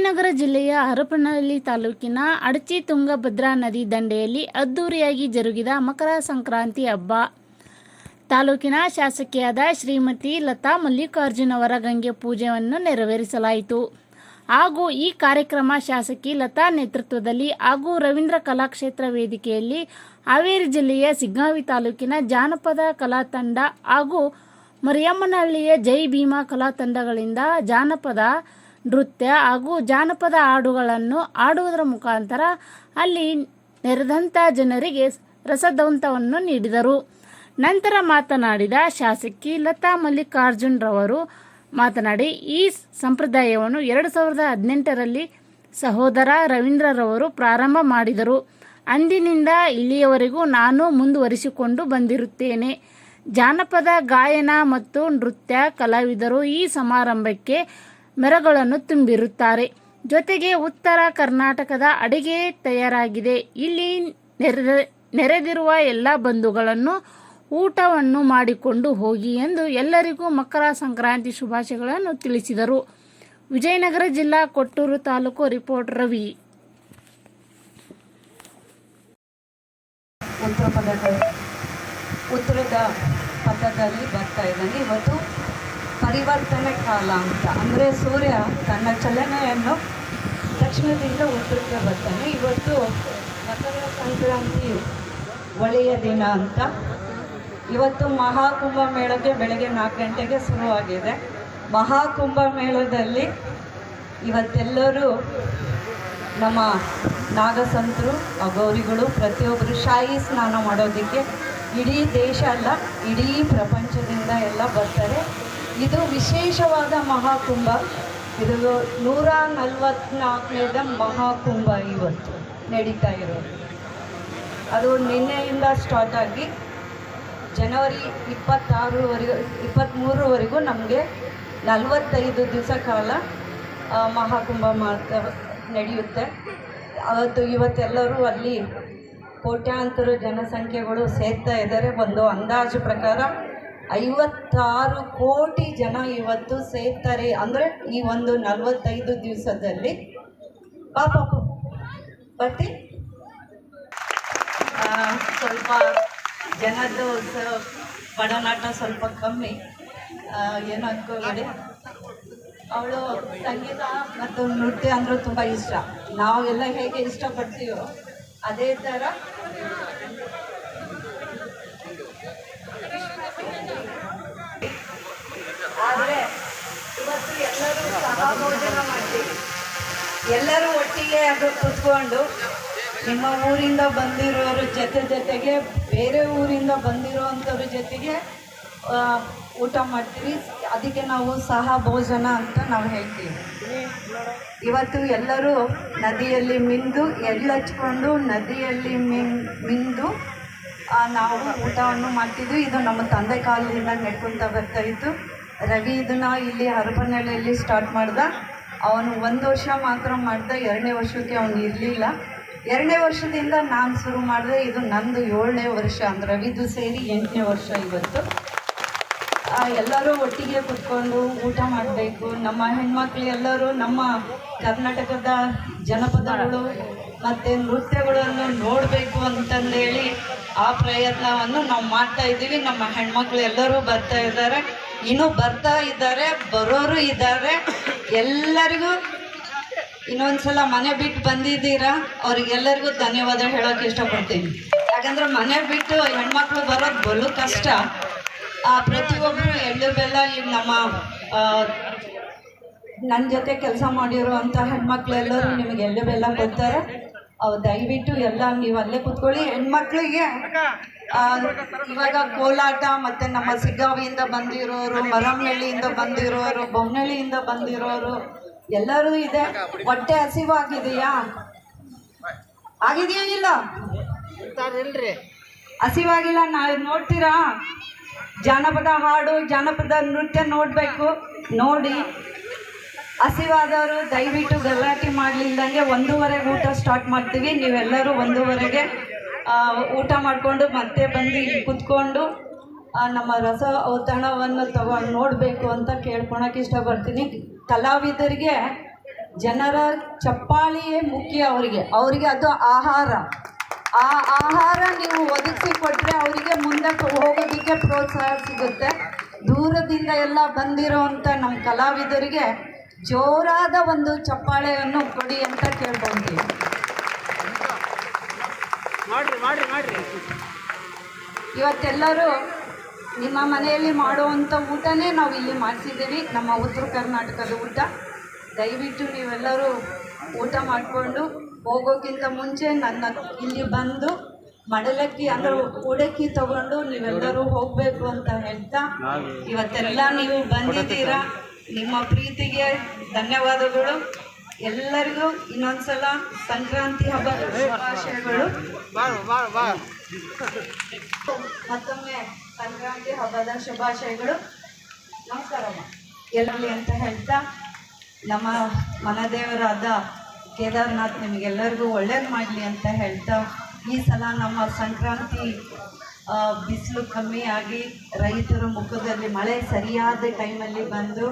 ವಿಜಯನಗರ ಜಿಲ್ಲೆಯ ಹರಪನಹಳ್ಳಿ ತಾಲೂಕಿನ ಅಡಚಿ ತುಂಗಭದ್ರಾ ನದಿ ದಂಡೆಯಲ್ಲಿ ಅದ್ದೂರಿಯಾಗಿ ಜರುಗಿದ ಮಕರ ಸಂಕ್ರಾಂತಿ ಹಬ್ಬ. ತಾಲೂಕಿನ ಶಾಸಕಿಯಾದ ಶ್ರೀಮತಿ ಲತಾ ಮಲ್ಲಿಕಾರ್ಜುನ್ ಅವರ ಗಂಗೆ ಪೂಜೆಯನ್ನು ನೆರವೇರಿಸಲಾಯಿತು. ಹಾಗೂ ಈ ಕಾರ್ಯಕ್ರಮ ಶಾಸಕಿ ಲತಾ ನೇತೃತ್ವದಲ್ಲಿ ಹಾಗೂ ರವೀಂದ್ರ ಕಲಾಕ್ಷೇತ್ರ ವೇದಿಕೆಯಲ್ಲಿ ಹಾವೇರಿ ಜಿಲ್ಲೆಯ ಸಿಗ್ಗಾಂವಿ ತಾಲೂಕಿನ ಜಾನಪದ ಕಲಾ ತಂಡ ಹಾಗೂ ಮರಿಯಮ್ಮನಹಳ್ಳಿಯ ಜೈ ಭೀಮಾ ಕಲಾ ತಂಡಗಳಿಂದ ಜಾನಪದ ನೃತ್ಯ ಹಾಗೂ ಜಾನಪದ ಹಾಡುಗಳನ್ನು ಹಾಡುವುದರ ಮುಖಾಂತರ ಅಲ್ಲಿ ನೆರೆದಂಥ ಜನರಿಗೆ ರಸದೌತಣವನ್ನು ನೀಡಿದರು. ನಂತರ ಮಾತನಾಡಿದ ಶಾಸಕಿ ಲತಾ ಮಲ್ಲಿಕಾರ್ಜುನ್ ರವರು ಮಾತನಾಡಿ, ಈ ಸಂಪ್ರದಾಯವನ್ನು 2018ರಲ್ಲಿ ಸಹೋದರ ರವೀಂದ್ರರವರು ಪ್ರಾರಂಭ ಮಾಡಿದರು. ಅಂದಿನಿಂದ ಇಲ್ಲಿಯವರೆಗೂ ನಾನು ಮುಂದುವರಿಸಿಕೊಂಡು ಬಂದಿರುತ್ತೇನೆ. ಜಾನಪದ ಗಾಯನ ಮತ್ತು ನೃತ್ಯ ಕಲಾವಿದರು ಈ ಸಮಾರಂಭಕ್ಕೆ ಮೆರಗಳನ್ನು ತುಂಬಿರುತ್ತಾರೆ. ಜೊತೆಗೆ ಉತ್ತರ ಕರ್ನಾಟಕದ ಅಡಿಗೆ ತಯಾರಾಗಿದೆ. ಇಲ್ಲಿ ನೆರೆದಿರುವ ಎಲ್ಲ ಬಂಧುಗಳನ್ನು ಊಟವನ್ನು ಮಾಡಿಕೊಂಡು ಹೋಗಿ ಎಂದು ಎಲ್ಲರಿಗೂ ಮಕರ ಸಂಕ್ರಾಂತಿ ಶುಭಾಶಯಗಳನ್ನು ತಿಳಿಸಿದರು. ವಿಜಯನಗರ ಜಿಲ್ಲಾ ಕೊಟ್ಟೂರು ತಾಲೂಕು ರಿಪೋರ್ಟರ್ ರವಿ. ಉತ್ತರದ ಪಥದಲ್ಲಿ ಬರ್ತಾ ಇದ್ದಾನೆ. ಇವತ್ತು ಪರಿವರ್ತನೆ ಕಾಲ ಅಂತ, ಅಂದರೆ ಸೂರ್ಯ ತನ್ನ ಚಲನೆಯನ್ನು ದಕ್ಷಿಣದಿಂದ ಉತ್ತರಕ್ಕೆ ಬರ್ತಾನೆ. ಇವತ್ತು ಮಕರ ಸಂಕ್ರಾಂತಿ ಒಳ್ಳೆಯ ದಿನ ಅಂತ. ಇವತ್ತು ಮಹಾಕುಂಭ ಮೇಳಕ್ಕೆ ಬೆಳಗ್ಗೆ 4 ಗಂಟೆಗೆ ಶುರುವಾಗಿದೆ. ಮಹಾಕುಂಭ ಮೇಳದಲ್ಲಿ ಇವತ್ತೆಲ್ಲರೂ ನಮ್ಮ ನಾಗಸಂತರು, ಅಗೌರಿಗಳು ಪ್ರತಿಯೊಬ್ಬರು ಶಾಹಿ ಸ್ನಾನ ಮಾಡೋದಕ್ಕೆ ಇಡೀ ದೇಶ ಅಲ್ಲ, ಇಡೀ ಪ್ರಪಂಚದಿಂದ ಎಲ್ಲ ಬರ್ತಾರೆ. ಇದು ವಿಶೇಷವಾದ ಮಹಾಕುಂಭ. ಇದು 144ನೇದ ಮಹಾಕುಂಭ ಇವತ್ತು ನಡೀತಾ ಇರೋದು. ಅದು ನಿನ್ನೆಯಿಂದ ಸ್ಟಾರ್ಟ್ ಆಗಿ ಜನವರಿ 23ವರೆಗೂ ನಮಗೆ 45 ದಿವಸ ಕಾಲ ಮಹಾಕುಂಭ ನಡೆಯುತ್ತೆ. ಇವತ್ತೆಲ್ಲರೂ ಅಲ್ಲಿ ಕೋಟ್ಯಾಂತರ ಜನಸಂಖ್ಯೆಗಳು ಸೇರ್ತಾ ಇದ್ದಾರೆ. ಒಂದು ಅಂದಾಜು ಪ್ರಕಾರ 56 ಕೋಟಿ ಜನ ಇವತ್ತು ಸೇರ್ತಾರೆ. ಅಂದರೆ ಈ ಒಂದು 45 ದಿವಸದಲ್ಲಿ ಬರ್ತಿ ಸ್ವಲ್ಪ ಜನದ್ದು ಬಡನಾಟ ಸ್ವಲ್ಪ ಕಮ್ಮಿ, ಏನು ಅನ್ಕೋಬೇಡಿ. ಅವಳು ಸಂಗೀತ ಮತ್ತು ನೃತ್ಯ ಅಂದರೆ ತುಂಬ ಇಷ್ಟ. ನಾವೆಲ್ಲ ಹೇಗೆ ಇಷ್ಟಪಡ್ತೀವೋ ಅದೇ ಥರ ಆದರೆ ಇವತ್ತು ಎಲ್ಲರೂ ಸಹಭೋಜನ ಮಾಡ್ತೀವಿ. ಎಲ್ಲರೂ ಒಟ್ಟಿಗೆ ಅದು ಕೂತ್ಕೊಂಡು ನಿಮ್ಮ ಊರಿಂದ ಬಂದಿರೋರ ಜೊತೆಗೆ ಬೇರೆ ಊರಿಂದ ಬಂದಿರೋವಂಥವ್ರ ಜೊತೆಗೆ ಊಟ ಮಾಡ್ತೀವಿ. ಅದಕ್ಕೆ ನಾವು ಸಹಭೋಜನ ಅಂತ ನಾವು ಹೇಳ್ತೀವಿ. ಇವತ್ತು ಎಲ್ಲರೂ ನದಿಯಲ್ಲಿ ಮಿಂದು ಎಳ್ಳಚ್ಕೊಂಡು ನದಿಯಲ್ಲಿ ಮಿಂದು ನಾವು ಊಟವನ್ನು ಮಾಡ್ತಿದ್ವಿ. ಇದು ನಮ್ಮ ತಂದೆ ಕಾಲದಿಂದ ನಡ್ಕೊತಾ ಬರ್ತಾ ಇತ್ತು. ರವಿ ಇದನ್ನು ಇಲ್ಲಿ ಹರಪನಹಳ್ಳಿಯಲ್ಲಿ ಸ್ಟಾರ್ಟ್ ಮಾಡ್ದ. ಅವನು 1 ವರ್ಷ ಮಾತ್ರ ಮಾಡ್ದ. 2ನೇ ವರ್ಷಕ್ಕೆ ಅವನು ಇರಲಿಲ್ಲ. 2ನೇ ವರ್ಷದಿಂದ ನಾನು ಶುರು ಮಾಡಿದೆ. ಇದು ನಂದು 7ನೇ ವರ್ಷ, ಅಂದರೆ ರವಿದು ಸೇರಿ 8ನೇ ವರ್ಷ ಇವತ್ತು. ಎಲ್ಲರೂ ಒಟ್ಟಿಗೆ ಕುತ್ಕೊಂಡು ಊಟ ಮಾಡಬೇಕು. ನಮ್ಮ ಹೆಣ್ಮಕ್ಳು ಎಲ್ಲರೂ ನಮ್ಮ ಕರ್ನಾಟಕದ ಜನಪದಗಳು ಮತ್ತು ನೃತ್ಯಗಳನ್ನು ನೋಡಬೇಕು ಅಂತಂದೇಳಿ ಆ ಪ್ರಯತ್ನವನ್ನು ನಾವು ಮಾಡ್ತಾ ಇದ್ದೀವಿ. ನಮ್ಮ ಹೆಣ್ಮಕ್ಳು ಎಲ್ಲರೂ ಬರ್ತಾ ಇದ್ದಾರೆ, ಇನ್ನೂ ಬರ್ತಾ ಇದ್ದಾರೆ, ಬರೋರು ಇದ್ದಾರೆ. ಎಲ್ಲರಿಗೂ ಇನ್ನೊಂದ್ಸಲ ಮನೆ ಬಿಟ್ಟು ಬಂದಿದ್ದೀರಾ, ಅವ್ರಿಗೆಲ್ಲರಿಗೂ ಧನ್ಯವಾದ ಹೇಳೋಕ್ಕೆ ಇಷ್ಟಪಡ್ತೀನಿ. ಯಾಕಂದರೆ ಮನೆ ಬಿಟ್ಟು ಹೆಣ್ಮಕ್ಳು ಬರೋದು ಬಲು ಕಷ್ಟ. ಪ್ರತಿಯೊಬ್ಬರು ಎಳ್ಳು ಬೆಲ್ಲ ಈಗ ನನ್ನ ಜೊತೆ ಕೆಲಸ ಮಾಡಿರುವಂಥ ಹೆಣ್ಮಕ್ಳೆಲ್ಲರೂ ನಿಮಗೆ ಎಳ್ಳು ಬೆಲ್ಲ ಕೊಡ್ತಾರೆ. ದಯವಿಟ್ಟು ಎಲ್ಲ ನೀವು ಅಲ್ಲೇ ಕೂತ್ಕೊಳ್ಳಿ. ಹೆಣ್ಮಕ್ಳಿಗೆ ಇವಾಗ ಕೋಲಾಟ ಮತ್ತು ನಮ್ಮ ಸಿಗ್ಗಾವಿಯಿಂದ ಬಂದಿರೋರು, ಮರಮನಹಳ್ಳಿಯಿಂದ ಬಂದಿರೋರು, ಬೊಮ್ಮನಹಳ್ಳಿಯಿಂದ ಬಂದಿರೋರು ಎಲ್ಲರೂ ಇದೆ. ಹೊಟ್ಟೆ ಹಸಿವಾಗಿದೆಯಾ? ಆಗಿದೆಯಾ? ಇಲ್ಲ ಹಸಿವಾಗಿಲ್ಲ. ನಾವು ನೋಡ್ತೀರಾ ಜಾನಪದ ಹಾಡು, ಜಾನಪದ ನೃತ್ಯ ನೋಡಬೇಕು. ನೋಡಿ ಹಸಿವಾದವರು ದಯವಿಟ್ಟು ಗಲಾಟೆ ಮಾಡಲಿಲ್ಲದಂಗೆ 1:30ಗೆ ಊಟ ಸ್ಟಾರ್ಟ್ ಮಾಡ್ತೀವಿ. ನೀವೆಲ್ಲರೂ 1:30ಗೆ ಊಟ ಮಾಡಿಕೊಂಡು ಮತ್ತೆ ಬಂದು ಇಲ್ಲಿ ಕುತ್ಕೊಂಡು ನಮ್ಮ ರಸದೌತಣವನ್ನು ತಗೊಂಡು ನೋಡಬೇಕು ಅಂತ ಕೇಳ್ಕೊಳಕ್ಕೆ ಇಷ್ಟಪಡ್ತೀನಿ. ಕಲಾವಿದರಿಗೆ ಜನರ ಚಪ್ಪಾಳಿಯೇ ಮುಖ್ಯ ಅವರಿಗೆ ಅದು ಆಹಾರ. ಆ ಆಹಾರ ನೀವು ಒದಗಿಸಿ ಕೊಟ್ಟರೆ ಅವರಿಗೆ ಮುಂದಕ್ಕೆ ಹೋಗೋದಕ್ಕೆ ಪ್ರೋತ್ಸಾಹ ಸಿಗುತ್ತೆ. ದೂರದಿಂದ ಎಲ್ಲ ಬಂದಿರೋವಂಥ ನಮ್ಮ ಕಲಾವಿದರಿಗೆ ಜೋರಾದ ಒಂದು ಚಪ್ಪಾಳೆಯನ್ನು ಕೊಡಿ ಅಂತ ಕೇಳ್ಕೊಳ್ತೀವಿ. ಇವತ್ತೆಲ್ಲರೂ ನಿಮ್ಮ ಮನೆಯಲ್ಲಿ ಮಾಡುವಂಥ ಊಟನೇ ನಾವು ಇಲ್ಲಿ ಮಾಡಿಸಿದ್ದೀವಿ, ನಮ್ಮ ಉತ್ತರ ಕರ್ನಾಟಕದ ಊಟ. ದಯವಿಟ್ಟು ನೀವೆಲ್ಲರೂ ಊಟ ಮಾಡಿಕೊಂಡು ಹೋಗೋಕ್ಕಿಂತ ಮುಂಚೆ ನನ್ನ ಇಲ್ಲಿ ಬಂದು ಮಡಲಕ್ಕಿ ಅಂದರೆ ಉಡಕ್ಕಿ ತಗೊಂಡು ನೀವೆಲ್ಲರೂ ಹೋಗಬೇಕು ಅಂತ ಹೇಳ್ತಾ, ಇವತ್ತೆಲ್ಲ ನೀವು ಬಂದಿದ್ದೀರಾ, ನಿಮ್ಮ ಪ್ರೀತಿಗೆ ಧನ್ಯವಾದಗಳು. ಎಲ್ಲರಿಗೂ ಇನ್ನೊಂದ್ಸಲ ಸಂಕ್ರಾಂತಿ ಹಬ್ಬದ ಶುಭಾಶಯಗಳು. ಮತ್ತೊಮ್ಮೆ ಸಂಕ್ರಾಂತಿ ಹಬ್ಬದ ಶುಭಾಶಯಗಳು. ನಮಸ್ಕಾರಮ್ಮ ಎಲ್ಲರಲ್ಲಿ ಅಂತ ಹೇಳ್ತಾ, ನಮ್ಮ ಮನದೇವರಾದ ಕೇದಾರ್ನಾಥ್ ನಿಮಗೆಲ್ಲರಿಗೂ ಒಳ್ಳೇದು ಮಾಡಲಿ ಅಂತ ಹೇಳ್ತಾ, ಈ ಸಲ ನಮ್ಮ ಸಂಕ್ರಾಂತಿ ಬಿಸಿಲು ಕಮ್ಮಿ ಆಗಿ ರೈತರ ಮುಖದಲ್ಲಿ ಮಳೆ ಸರಿಯಾದ ಟೈಮಲ್ಲಿ ಬಂದು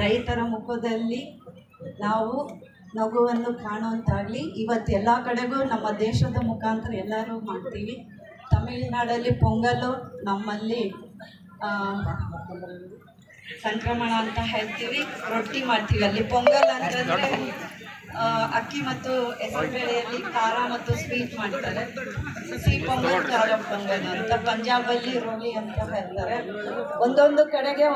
ರೈತರ ಮುಖದಲ್ಲಿ ನಾವು ನಗುವನ್ನು ಕಾಣುವಂತಾಗಲಿ. ಇವತ್ತು ಎಲ್ಲ ಕಡೆಗೂ ನಮ್ಮ ದೇಶದ ಮುಖಾಂತರ ಎಲ್ಲರೂ ಮಾಡ್ತೀವಿ. ತಮಿಳುನಾಡಲ್ಲಿ ಪೊಂಗಲು, ನಮ್ಮಲ್ಲಿ ಸಂಕ್ರಮಣ ಅಂತ ಹೇಳ್ತೀವಿ, ರೊಟ್ಟಿ ಮಾಡ್ತೀವಿ. ಅಲ್ಲಿ ಪೊಂಗಲ್ ಅಂತಂದರೆ ಅಕ್ಕಿ ಮತ್ತು ಹೆಸರುಬೇಳೆಯಲ್ಲಿ ಖಾರ ಮತ್ತು ಸ್ವೀಟ್ ಮಾಡ್ತಾರೆ. ಸಿಹಿ ಪೊಂಗಲ್, ಖಾರ ಪೊಂಗಲ್ ಅಂತ. ಪಂಜಾಬಲ್ಲಿ ರೋಲಿ ಅಂತ ಹೇಳ್ತಾರೆ. ಒಂದೊಂದು ಕಡೆಗೆ